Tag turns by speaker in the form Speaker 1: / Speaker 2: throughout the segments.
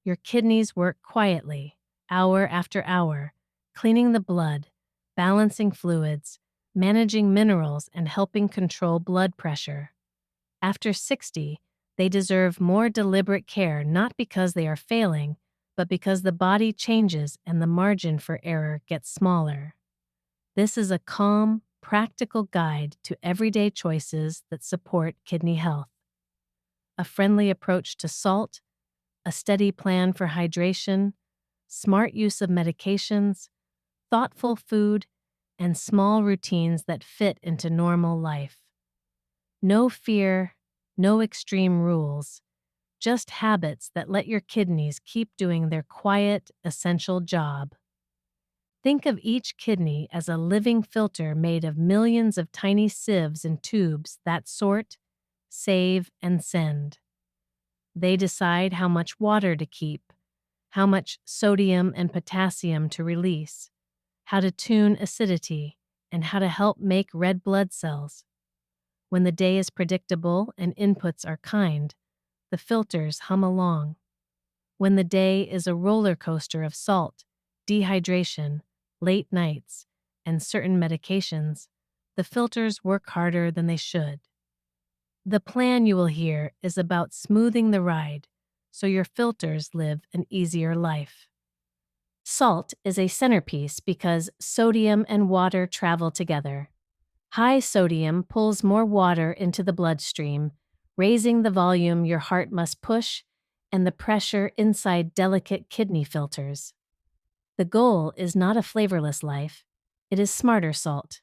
Speaker 1: your kidneys work quietly, hour after hour, cleaning the blood, balancing fluids, managing minerals, and helping control blood pressure. After 60, they deserve more deliberate care not because they are failing, but because the body changes and the margin for error gets smaller. This is a calm, practical guide to everyday choices that support kidney health. A friendly approach to salt, a steady plan for hydration, smart use of medications, thoughtful food, and small routines that fit into normal life. No fear, no extreme rules, just habits that let your kidneys keep doing their quiet, essential job. Think of each kidney as a living filter made of millions of tiny sieves and tubes that sort, save, and send. They decide how much water to keep, how much sodium and potassium to release, how to tune acidity, and how to help make red blood cells. When the day is predictable and inputs are kind, the filters hum along. When the day is a roller coaster of salt, dehydration, late nights, and certain medications, the filters work harder than they should. The plan you will hear is about smoothing the ride so your filters live an easier life. Salt is a centerpiece because sodium and water travel together. High sodium pulls more water into the bloodstream, raising the volume your heart must push and the pressure inside delicate kidney filters. The goal is not a flavorless life, it is smarter salt.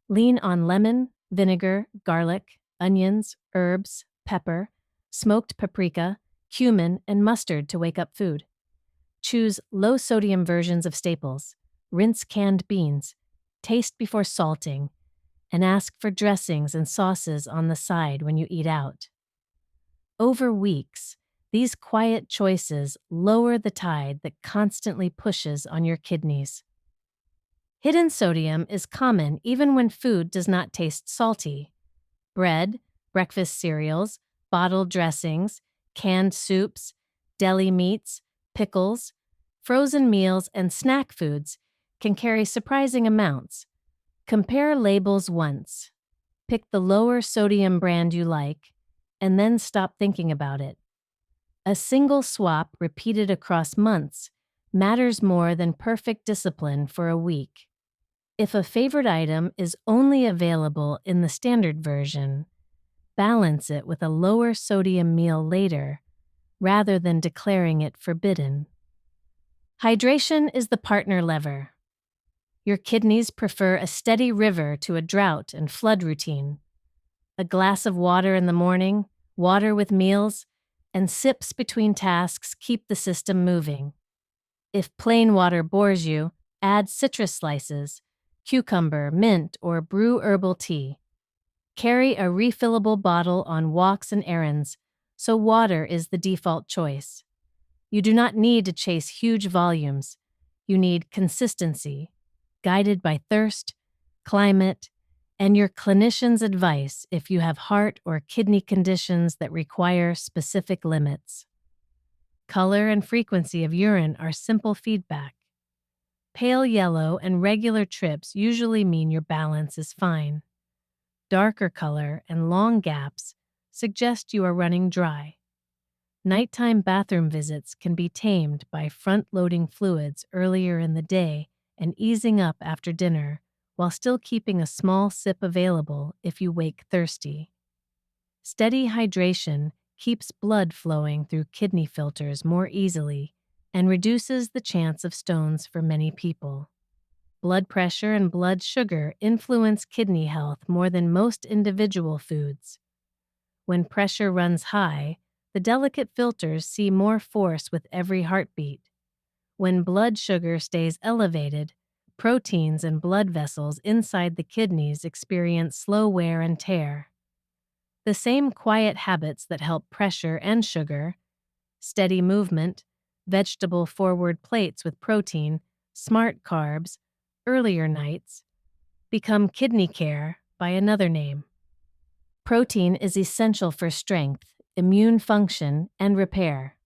Speaker 1: Lean on lemon, vinegar, garlic, onions, herbs, pepper, smoked paprika, cumin, and mustard to wake up food. Choose low-sodium versions of staples, rinse canned beans, taste before salting, and ask for dressings and sauces on the side when you eat out. Over weeks, these quiet choices lower the tide that constantly pushes on your kidneys. Hidden sodium is common even when food does not taste salty. Bread, breakfast cereals, bottled dressings, canned soups, deli meats, pickles, frozen meals, and snack foods can carry surprising amounts. Compare labels once. Pick the lower sodium brand you like, and then stop thinking about it. A single swap repeated across months matters more than perfect discipline for a week. If a favorite item is only available in the standard version, balance it with a lower sodium meal later, rather than declaring it forbidden. Hydration is the partner lever. Your kidneys prefer a steady river to a drought and flood routine. A glass of water in the morning, water with meals, and sips between tasks keep the system moving. If plain water bores you, add citrus slices, cucumber, mint, or brew herbal tea. Carry a refillable bottle on walks and errands, so water is the default choice. You do not need to chase huge volumes. You need consistency, guided by thirst, climate, and your clinician's advice if you have heart or kidney conditions that require specific limits. Color and frequency of urine are simple feedback. Pale yellow and regular trips usually mean your balance is fine. Darker color and long gaps suggest you are running dry. Nighttime bathroom visits can be tamed by front-loading fluids earlier in the day and easing up after dinner, while still keeping a small sip available if you wake thirsty. Steady hydration keeps blood flowing through kidney filters more easily and reduces the chance of stones for many people. Blood pressure and blood sugar influence kidney health more than most individual foods. When pressure runs high, the delicate filters see more force with every heartbeat. When blood sugar stays elevated, proteins and blood vessels inside the kidneys experience slow wear and tear. The same quiet habits that help pressure and sugar, steady movement, vegetable forward plates with protein, smart carbs, earlier nights, become kidney care by another name. Protein is essential for strength, immune function, and repair.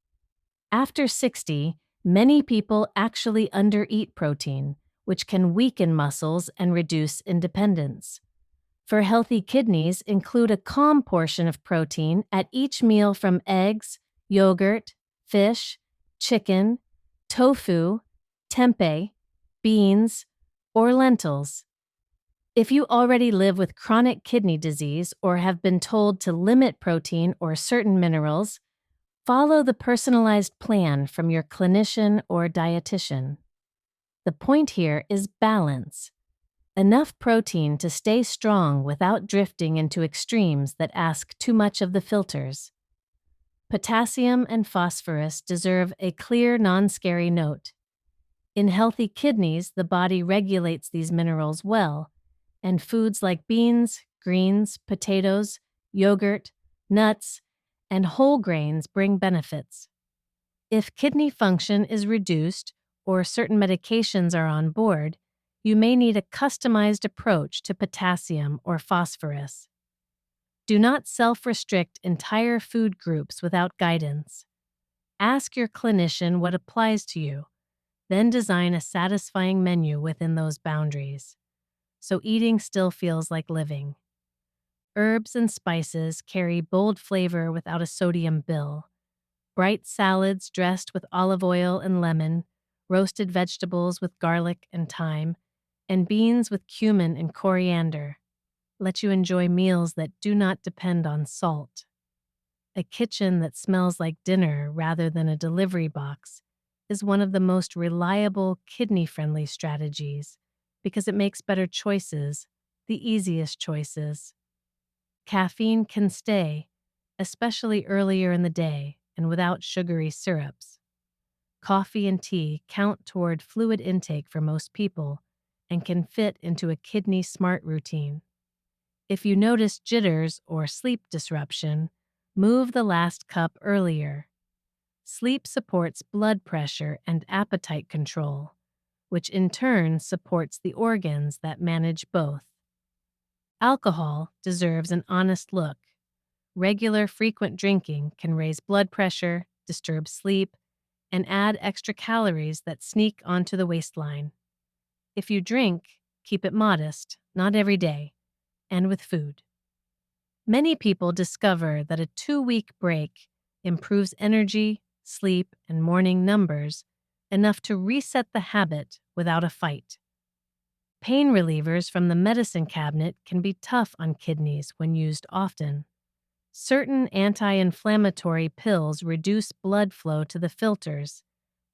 Speaker 1: After 60, many people actually undereat protein, which can weaken muscles and reduce independence. For healthy kidneys, include a calm portion of protein at each meal from eggs, yogurt, fish, chicken, tofu, tempeh, beans, or lentils. If you already live with chronic kidney disease or have been told to limit protein or certain minerals, follow the personalized plan from your clinician or dietitian. The point here is balance. Enough protein to stay strong without drifting into extremes that ask too much of the filters. Potassium and phosphorus deserve a clear, non-scary note. In healthy kidneys, the body regulates these minerals well, and foods like beans, greens, potatoes, yogurt, nuts, and whole grains bring benefits. If kidney function is reduced or certain medications are on board, you may need a customized approach to potassium or phosphorus. Do not self-restrict entire food groups without guidance. Ask your clinician what applies to you, then design a satisfying menu within those boundaries, so eating still feels like living. Herbs and spices carry bold flavor without a sodium bill. Bright salads dressed with olive oil and lemon, roasted vegetables with garlic and thyme, and beans with cumin and coriander let you enjoy meals that do not depend on salt. A kitchen that smells like dinner rather than a delivery box is one of the most reliable kidney-friendly strategies because it makes better choices, the easiest choices. Caffeine can stay, especially earlier in the day and without sugary syrups. Coffee and tea count toward fluid intake for most people and can fit into a kidney-smart routine. If you notice jitters or sleep disruption, move the last cup earlier. Sleep supports blood pressure and appetite control, which in turn supports the organs that manage both. Alcohol deserves an honest look. Regular, frequent drinking can raise blood pressure, disturb sleep, and add extra calories that sneak onto the waistline. If you drink, keep it modest, not every day, and with food. Many people discover that a 2-week break improves energy, sleep, and morning numbers enough to reset the habit without a fight. Pain relievers from the medicine cabinet can be tough on kidneys when used often. Certain anti-inflammatory pills reduce blood flow to the filters,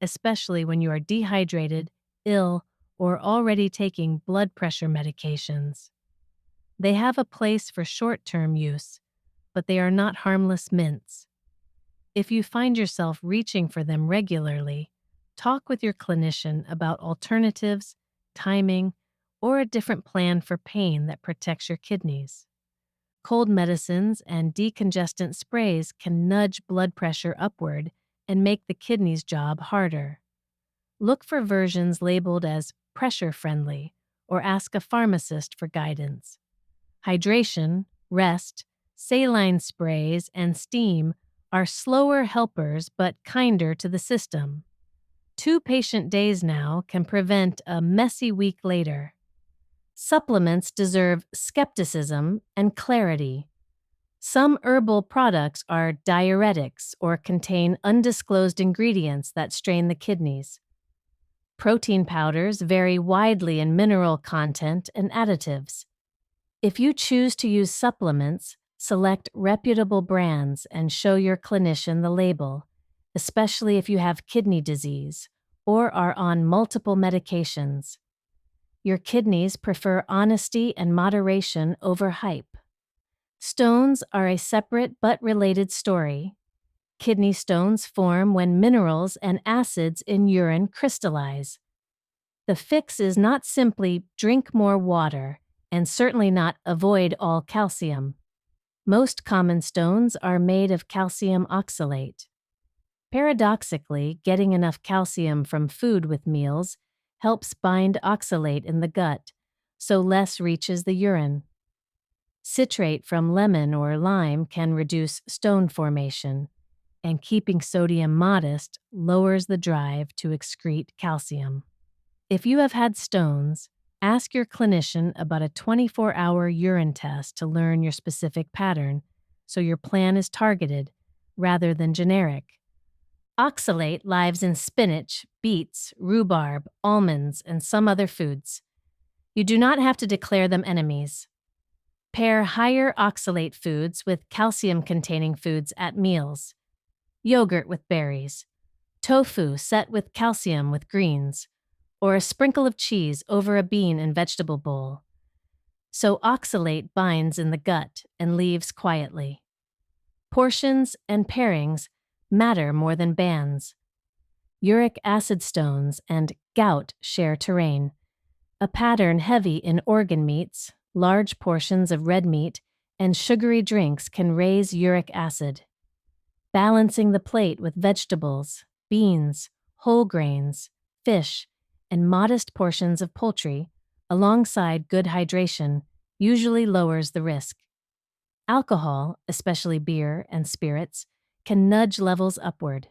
Speaker 1: especially when you are dehydrated, ill, or already taking blood pressure medications. They have a place for short-term use, but they are not harmless mints. If you find yourself reaching for them regularly, talk with your clinician about alternatives, timing, or a different plan for pain that protects your kidneys. Cold medicines and decongestant sprays can nudge blood pressure upward and make the kidney's job harder. Look for versions labeled as pressure-friendly or ask a pharmacist for guidance. Hydration, rest, saline sprays, and steam are slower helpers but kinder to the system. 2 patient days now can prevent a messy week later. Supplements deserve skepticism and clarity. Some herbal products are diuretics or contain undisclosed ingredients that strain the kidneys. Protein powders vary widely in mineral content and additives. If you choose to use supplements, select reputable brands and show your clinician the label, especially if you have kidney disease or are on multiple medications. Your kidneys prefer honesty and moderation over hype. Stones are a separate but related story. Kidney stones form when minerals and acids in urine crystallize. The fix is not simply drink more water, and certainly not avoid all calcium. Most common stones are made of calcium oxalate. Paradoxically, getting enough calcium from food with meals helps bind oxalate in the gut, so less reaches the urine. Citrate from lemon or lime can reduce stone formation, and keeping sodium modest lowers the drive to excrete calcium. If you have had stones, ask your clinician about a 24-hour urine test to learn your specific pattern so your plan is targeted rather than generic. Oxalate lives in spinach, beets, rhubarb, almonds, and some other foods. You do not have to declare them enemies. Pair higher oxalate foods with calcium-containing foods at meals. Yogurt with berries, tofu set with calcium with greens, or a sprinkle of cheese over a bean and vegetable bowl. So oxalate binds in the gut and leaves quietly. Portions and pairings matter more than bands. Uric acid stones and gout share terrain. A pattern heavy in organ meats, large portions of red meat, and sugary drinks can raise uric acid. Balancing the plate with vegetables, beans, whole grains, fish, and modest portions of poultry, alongside good hydration, usually lowers the risk. Alcohol, especially beer and spirits, can nudge levels upward.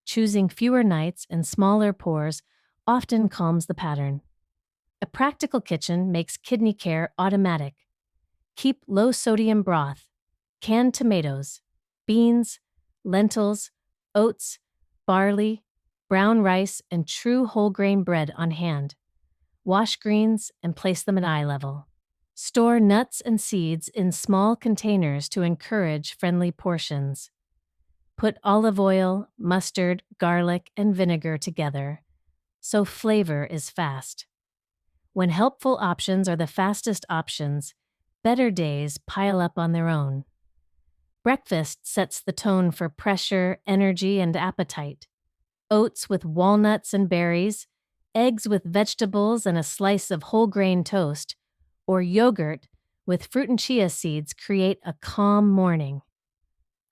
Speaker 1: Choosing fewer nights and smaller pours often calms the pattern. A practical kitchen makes kidney care automatic. Keep low-sodium broth, canned tomatoes, beans, lentils, oats, barley, brown rice, and true whole grain bread on hand. Wash greens and place them at eye level. Store nuts and seeds in small containers to encourage friendly portions. Put olive oil, mustard, garlic, and vinegar together, so flavor is fast. When helpful options are the fastest options, better days pile up on their own. Breakfast sets the tone for pressure, energy, and appetite. Oats with walnuts and berries, eggs with vegetables and a slice of whole grain toast, or yogurt with fruit and chia seeds create a calm morning.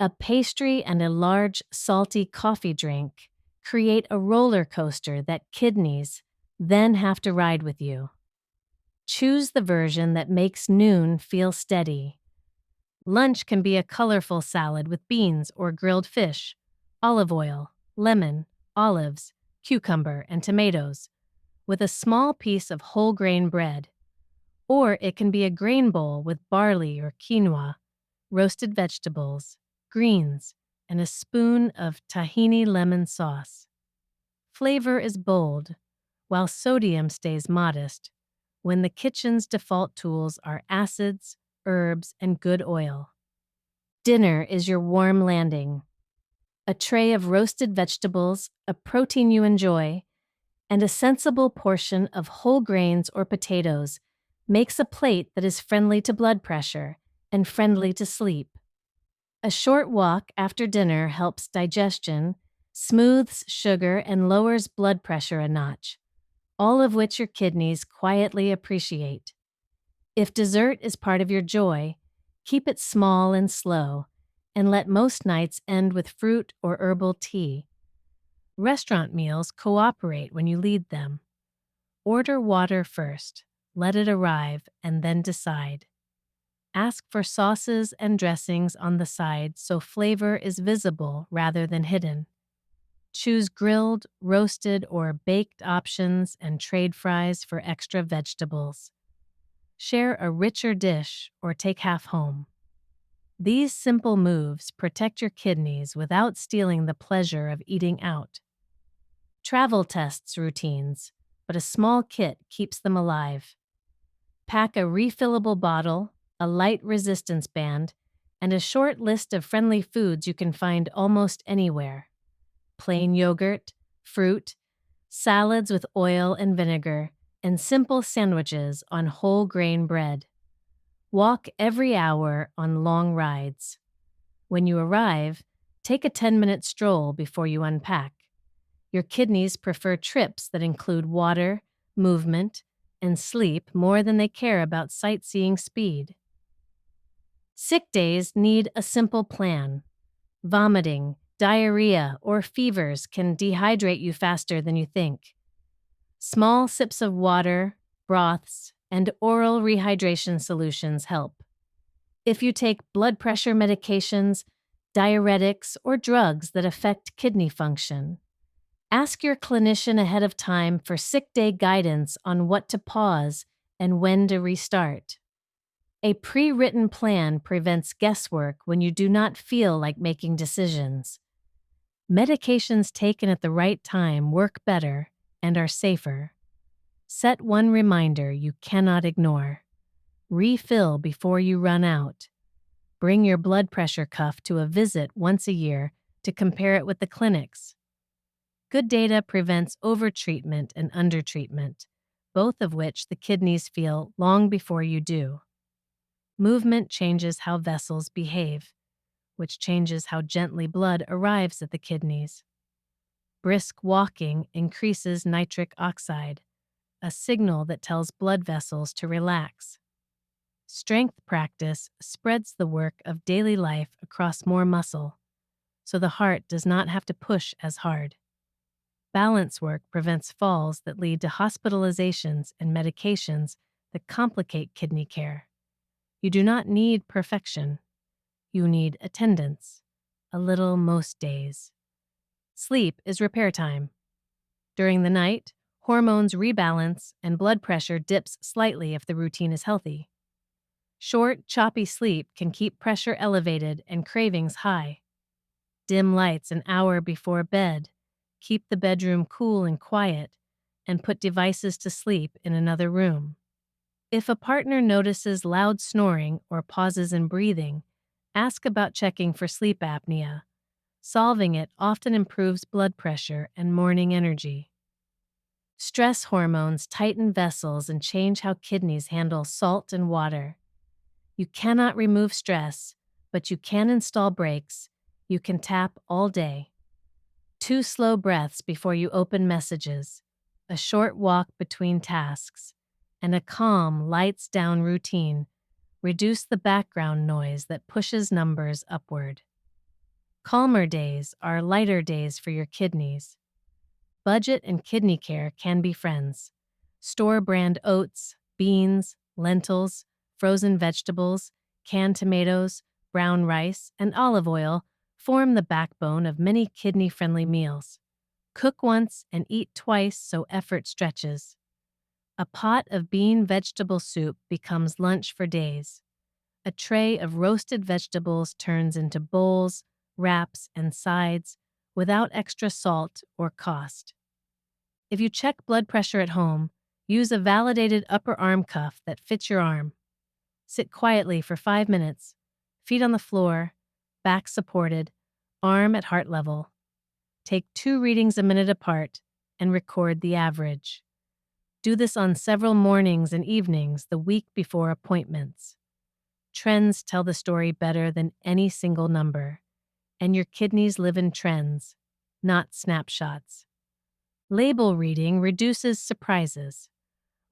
Speaker 1: A pastry and a large, salty coffee drink create a roller coaster that kidneys then have to ride with you. Choose the version that makes noon feel steady. Lunch can be a colorful salad with beans or grilled fish, olive oil, lemon, olives, cucumber, and tomatoes, with a small piece of whole grain bread. Or it can be a grain bowl with barley or quinoa, roasted vegetables, greens, and a spoon of tahini lemon sauce. Flavor is bold, while sodium stays modest, when the kitchen's default tools are acids, herbs, and good oil. Dinner is your warm landing. A tray of roasted vegetables, a protein you enjoy, and a sensible portion of whole grains or potatoes makes a plate that is friendly to blood pressure and friendly to sleep. A short walk after dinner helps digestion, smooths sugar, and lowers blood pressure a notch, all of which your kidneys quietly appreciate. If dessert is part of your joy, keep it small and slow, and let most nights end with fruit or herbal tea. Restaurant meals cooperate when you lead them. Order water first, let it arrive, and then decide. Ask for sauces and dressings on the side so flavor is visible rather than hidden. Choose grilled, roasted, or baked options and trade fries for extra vegetables. Share a richer dish or take half home. These simple moves protect your kidneys without stealing the pleasure of eating out. Travel tests routines, but a small kit keeps them alive. Pack a refillable bottle, a light resistance band, and a short list of friendly foods you can find almost anywhere. Plain yogurt, fruit, salads with oil and vinegar, and simple sandwiches on whole grain bread. Walk every hour on long rides. When you arrive, take a 10-minute stroll before you unpack. Your kidneys prefer trips that include water, movement, and sleep more than they care about sightseeing speed. Sick days need a simple plan. Vomiting, diarrhea, or fevers can dehydrate you faster than you think. Small sips of water, broths, and oral rehydration solutions help. If you take blood pressure medications, diuretics, or drugs that affect kidney function. Ask your clinician ahead of time for sick day guidance on what to pause and when to restart. A pre-written plan prevents guesswork when you do not feel like making decisions. Medications taken at the right time work better and are safer. Set one reminder you cannot ignore. Refill before you run out. Bring your blood pressure cuff to a visit once a year to compare it with the clinic's. Good data prevents overtreatment and undertreatment, both of which the kidneys feel long before you do. Movement changes how vessels behave, which changes how gently blood arrives at the kidneys. Brisk walking increases nitric oxide, a signal that tells blood vessels to relax. Strength practice spreads the work of daily life across more muscle, so the heart does not have to push as hard. Balance work prevents falls that lead to hospitalizations and medications that complicate kidney care. You do not need perfection. You need attendance, a little most days. Sleep is repair time. During the night, hormones rebalance and blood pressure dips slightly if the routine is healthy. Short, choppy sleep can keep pressure elevated and cravings high. Dim lights an hour before bed. Keep the bedroom cool and quiet, and put devices to sleep in another room. If a partner notices loud snoring or pauses in breathing, ask about checking for sleep apnea. Solving it often improves blood pressure and morning energy. Stress hormones tighten vessels and change how kidneys handle salt and water. You cannot remove stress, but you can install brakes. You can tap all day. 2 slow breaths before you open messages, a short walk between tasks, and a calm, lights down routine reduce the background noise that pushes numbers upward. Calmer days are lighter days for your kidneys. Budget and kidney care can be friends. Store-brand oats, beans, lentils, frozen vegetables, canned tomatoes, brown rice, and olive oil form the backbone of many kidney-friendly meals. Cook once and eat twice so effort stretches. A pot of bean vegetable soup becomes lunch for days. A tray of roasted vegetables turns into bowls, wraps, and sides without extra salt or cost. If you check blood pressure at home, use a validated upper arm cuff that fits your arm. Sit quietly for 5 minutes, feet on the floor, back supported, arm at heart level. Take 2 readings a minute apart and record the average. Do this on several mornings and evenings the week before appointments. Trends tell the story better than any single number, and your kidneys live in trends, not snapshots. Label reading reduces surprises.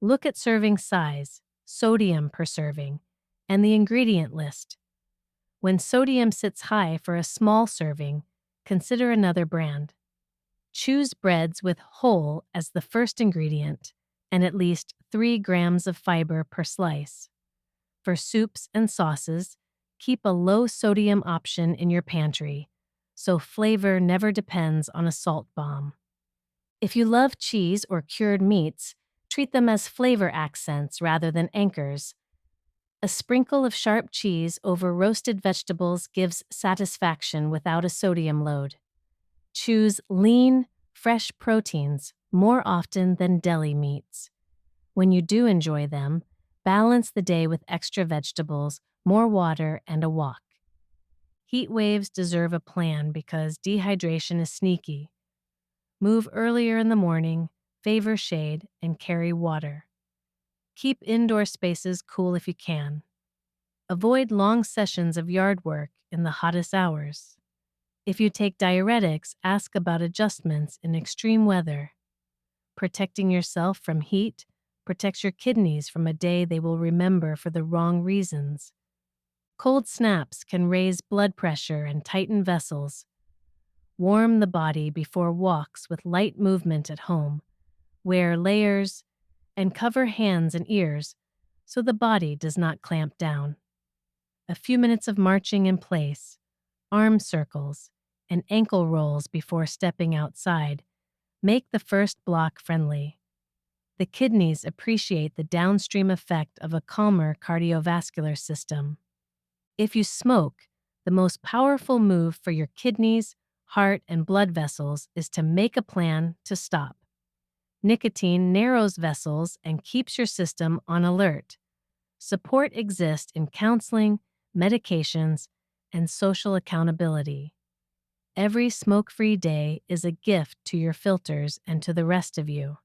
Speaker 1: Look at serving size, sodium per serving, and the ingredient list. When sodium sits high for a small serving, consider another brand. Choose breads with whole as the first ingredient and at least 3 grams of fiber per slice. For soups and sauces, keep a low-sodium option in your pantry, so flavor never depends on a salt bomb. If you love cheese or cured meats, treat them as flavor accents rather than anchors. A sprinkle of sharp cheese over roasted vegetables gives satisfaction without a sodium load. Choose lean, fresh proteins more often than deli meats. When you do enjoy them, balance the day with extra vegetables, more water, and a walk. Heat waves deserve a plan because dehydration is sneaky. Move earlier in the morning, favor shade, and carry water. Keep indoor spaces cool if you can. Avoid long sessions of yard work in the hottest hours. If you take diuretics, ask about adjustments in extreme weather. Protecting yourself from heat protects your kidneys from a day they will remember for the wrong reasons. Cold snaps can raise blood pressure and tighten vessels. Warm the body before walks with light movement at home. Wear layers and cover hands and ears so the body does not clamp down. A few minutes of marching in place, arm circles, and ankle rolls before stepping outside make the first block friendly. The kidneys appreciate the downstream effect of a calmer cardiovascular system. If you smoke, the most powerful move for your kidneys, heart, and blood vessels is to make a plan to stop. Nicotine narrows vessels and keeps your system on alert. Support exists in counseling, medications, and social accountability. Every smoke-free day is a gift to your filters and to the rest of you.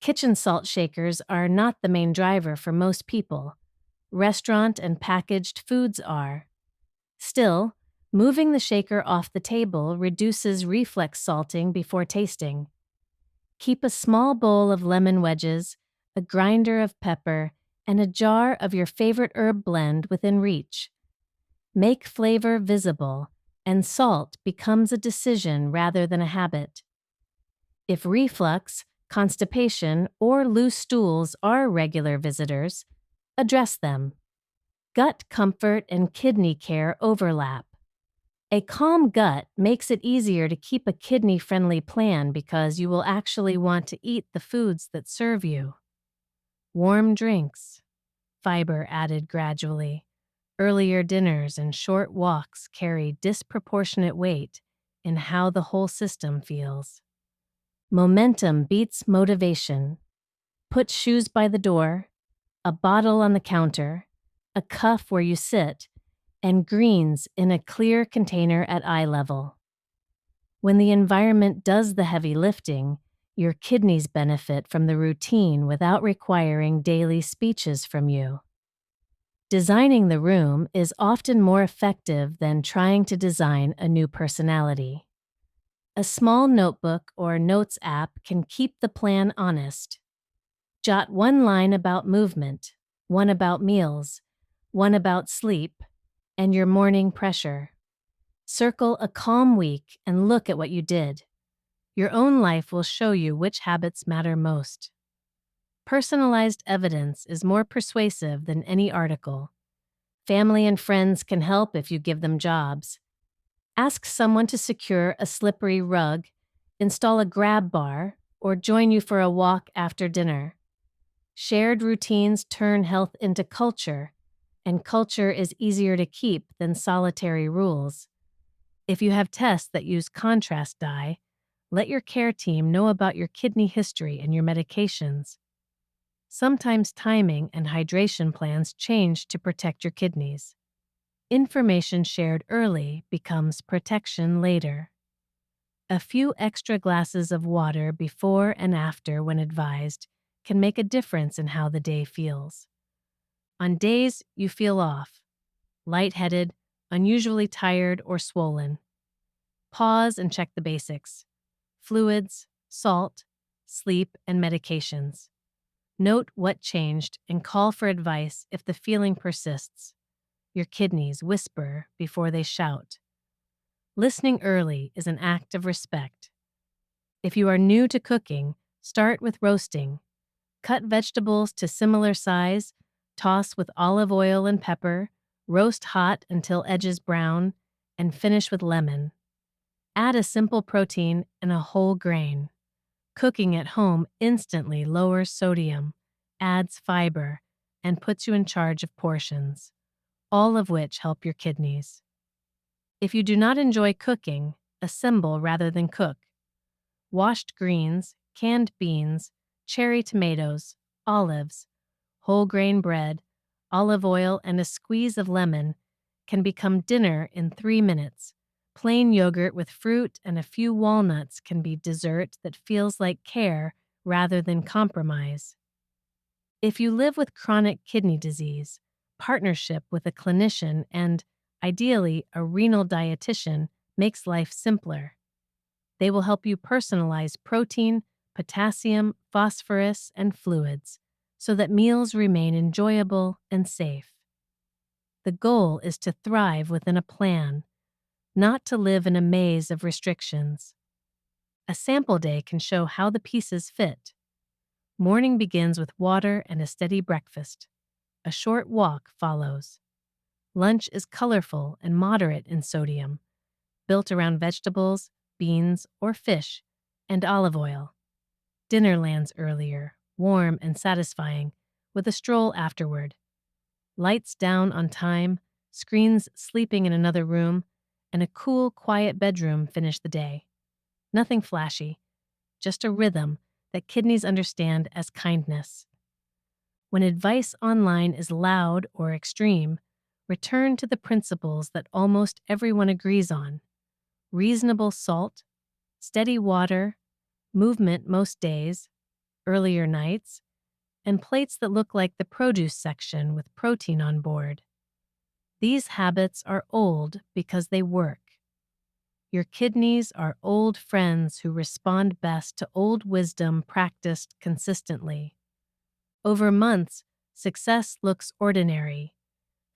Speaker 1: Kitchen salt shakers are not the main driver for most people. Restaurant and packaged foods are. Still, moving the shaker off the table reduces reflex salting before tasting. Keep a small bowl of lemon wedges, a grinder of pepper, and a jar of your favorite herb blend within reach. Make flavor visible, and salt becomes a decision rather than a habit. If reflux, constipation, or loose stools are regular visitors, address them. Gut comfort and kidney care overlap. A calm gut makes it easier to keep a kidney-friendly plan because you will actually want to eat the foods that serve you. Warm drinks, fiber added gradually. Earlier dinners and short walks carry disproportionate weight in how the whole system feels. Momentum beats motivation. Put shoes by the door, a bottle on the counter, a cuff where you sit, and greens in a clear container at eye level. When the environment does the heavy lifting, your kidneys benefit from the routine without requiring daily speeches from you. Designing the room is often more effective than trying to design a new personality. A small notebook or notes app can keep the plan honest. Jot one line about movement, one about meals, one about sleep, and your morning pressure. Circle a calm week and look at what you did. Your own life will show you which habits matter most. Personalized evidence is more persuasive than any article. Family and friends can help if you give them jobs. Ask someone to secure a slippery rug, install a grab bar, or join you for a walk after dinner. Shared routines turn health into culture, and culture is easier to keep than solitary rules. If you have tests that use contrast dye, let your care team know about your kidney history and your medications. Sometimes timing and hydration plans change to protect your kidneys. Information shared early becomes protection later. A few extra glasses of water before and after when advised can make a difference in how the day feels. On days you feel off, lightheaded, unusually tired, or swollen, pause and check the basics: fluids, salt, sleep, and medications. Note what changed and call for advice if the feeling persists. Your kidneys whisper before they shout. Listening early is an act of respect. If you are new to cooking, start with roasting. Cut vegetables to similar size, toss with olive oil and pepper, roast hot until edges brown, and finish with lemon. Add a simple protein and a whole grain. Cooking at home instantly lowers sodium, adds fiber, and puts you in charge of portions, all of which help your kidneys. If you do not enjoy cooking, assemble rather than cook. Washed greens, canned beans, cherry tomatoes, olives, whole grain bread, olive oil, and a squeeze of lemon can become dinner in 3 minutes. Plain yogurt with fruit and a few walnuts can be dessert that feels like care rather than compromise. If you live with chronic kidney disease, partnership with a clinician and, ideally, a renal dietitian makes life simpler. They will help you personalize protein, potassium, phosphorus, and fluids so that meals remain enjoyable and safe. The goal is to thrive within a plan, not to live in a maze of restrictions. A sample day can show how the pieces fit. Morning begins with water and a steady breakfast. A short walk follows. Lunch is colorful and moderate in sodium, built around vegetables, beans, or fish, and olive oil. Dinner lands earlier, warm and satisfying, with a stroll afterward. Lights down on time, screens sleeping in another room, and a cool, quiet bedroom finish the day. Nothing flashy, just a rhythm that kidneys understand as kindness. When advice online is loud or extreme, return to the principles that almost everyone agrees on: reasonable salt, steady water, movement most days, earlier nights, and plates that look like the produce section with protein on board. These habits are old because they work. Your kidneys are old friends who respond best to old wisdom practiced consistently. Over months, success looks ordinary.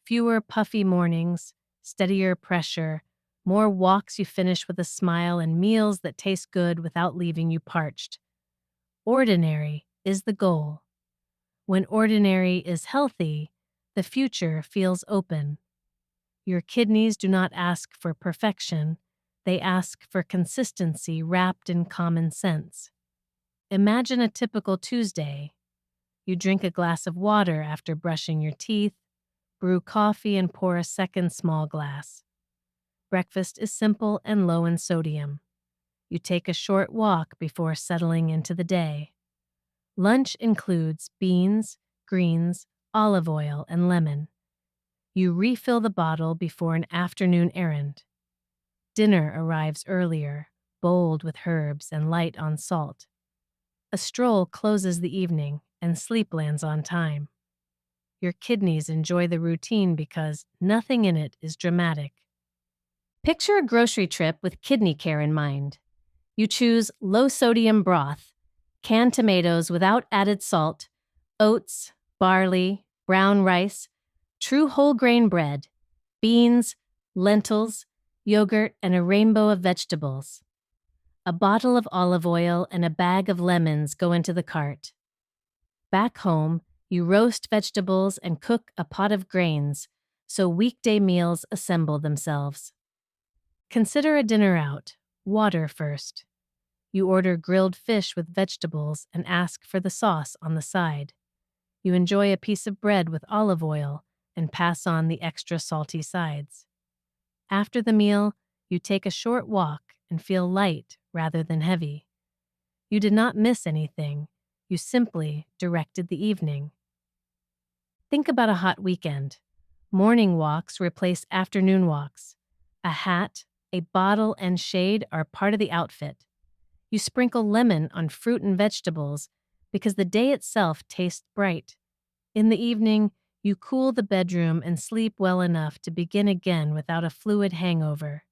Speaker 1: Fewer puffy mornings, steadier pressure, more walks you finish with a smile, and meals that taste good without leaving you parched. Ordinary is the goal. When ordinary is healthy, the future feels open. Your kidneys do not ask for perfection, they ask for consistency wrapped in common sense. Imagine a typical Tuesday. You drink a glass of water after brushing your teeth, brew coffee, and pour a second small glass. Breakfast is simple and low in sodium. You take a short walk before settling into the day. Lunch includes beans, greens, olive oil, and lemon. You refill the bottle before an afternoon errand. Dinner arrives earlier, bold with herbs and light on salt. A stroll closes the evening, and sleep lands on time. Your kidneys enjoy the routine because nothing in it is dramatic. Picture a grocery trip with kidney care in mind. You choose low-sodium broth, canned tomatoes without added salt, oats, barley, brown rice, true whole grain bread, beans, lentils, yogurt, and a rainbow of vegetables. A bottle of olive oil and a bag of lemons go into the cart. Back home, you roast vegetables and cook a pot of grains, so weekday meals assemble themselves. Consider a dinner out. Water first. You order grilled fish with vegetables and ask for the sauce on the side. You enjoy a piece of bread with olive oil and pass on the extra salty sides. After the meal, you take a short walk and feel light rather than heavy. You did not miss anything. You simply directed the evening. Think about a hot weekend. Morning walks replace afternoon walks. A hat, a bottle, and shade are part of the outfit. You sprinkle lemon on fruit and vegetables because the day itself tastes bright. In the evening, you cool the bedroom and sleep well enough to begin again without a fluid hangover.